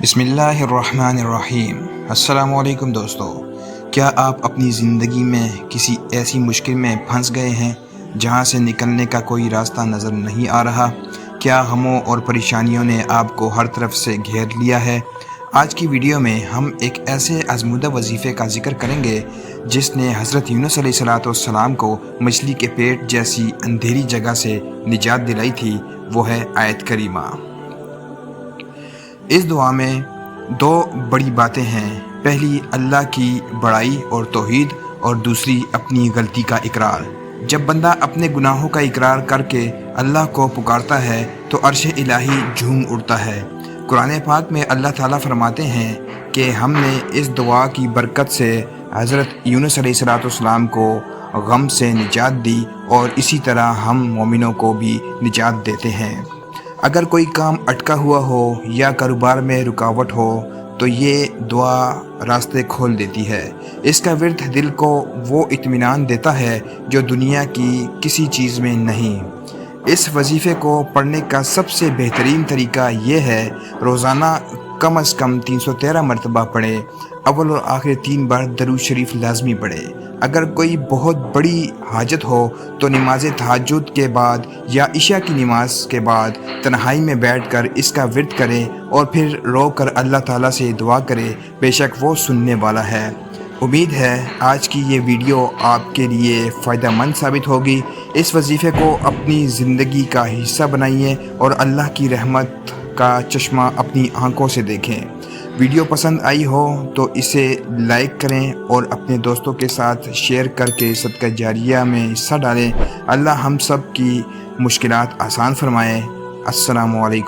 بسم اللہ الرحمن الرحیم۔ السلام علیکم دوستو، کیا آپ اپنی زندگی میں کسی ایسی مشکل میں پھنس گئے ہیں جہاں سے نکلنے کا کوئی راستہ نظر نہیں آ رہا؟ کیا غموں اور پریشانیوں نے آپ کو ہر طرف سے گھیر لیا ہے؟ آج کی ویڈیو میں ہم ایک ایسے آزمودہ وظیفے کا ذکر کریں گے جس نے حضرت یونس علیہ السلام کو مچھلی کے پیٹ جیسی اندھیری جگہ سے نجات دلائی تھی، وہ ہے آیت کریمہ۔ اس دعا میں دو بڑی باتیں ہیں، پہلی اللہ کی بڑائی اور توحید، اور دوسری اپنی غلطی کا اقرار۔ جب بندہ اپنے گناہوں کا اقرار کر کے اللہ کو پکارتا ہے تو عرش الہی جھوم اٹھتا ہے۔ قرآن پاک میں اللہ تعالیٰ فرماتے ہیں کہ ہم نے اس دعا کی برکت سے حضرت یونس علیہ السلام کو غم سے نجات دی، اور اسی طرح ہم مومنوں کو بھی نجات دیتے ہیں۔ اگر کوئی کام اٹکا ہوا ہو یا کاروبار میں رکاوٹ ہو تو یہ دعا راستے کھول دیتی ہے۔ اس کا ورد دل کو وہ اطمینان دیتا ہے جو دنیا کی کسی چیز میں نہیں۔ اس وظیفے کو پڑھنے کا سب سے بہترین طریقہ یہ ہے، روزانہ کم از کم 313 مرتبہ پڑھیں۔ اول اور آخر 3 بار درود شریف لازمی پڑھیں۔ اگر کوئی بہت بڑی حاجت ہو تو نماز تہجد کے بعد یا عشاء کی نماز کے بعد تنہائی میں بیٹھ کر اس کا ورد کریں اور پھر رو کر اللہ تعالیٰ سے دعا کریں، بے شک وہ سننے والا ہے۔ امید ہے آج کی یہ ویڈیو آپ کے لیے فائدہ مند ثابت ہوگی۔ اس وظیفے کو اپنی زندگی کا حصہ بنائیے اور اللہ کی رحمت کا چشمہ اپنی آنکھوں سے دیکھیں۔ ویڈیو پسند آئی ہو تو اسے لائک کریں اور اپنے دوستوں کے ساتھ شیئر کر کے صدقہ جاریہ میں حصہ ڈالیں۔ اللہ ہم سب کی مشکلات آسان فرمائے۔ السلام علیکم۔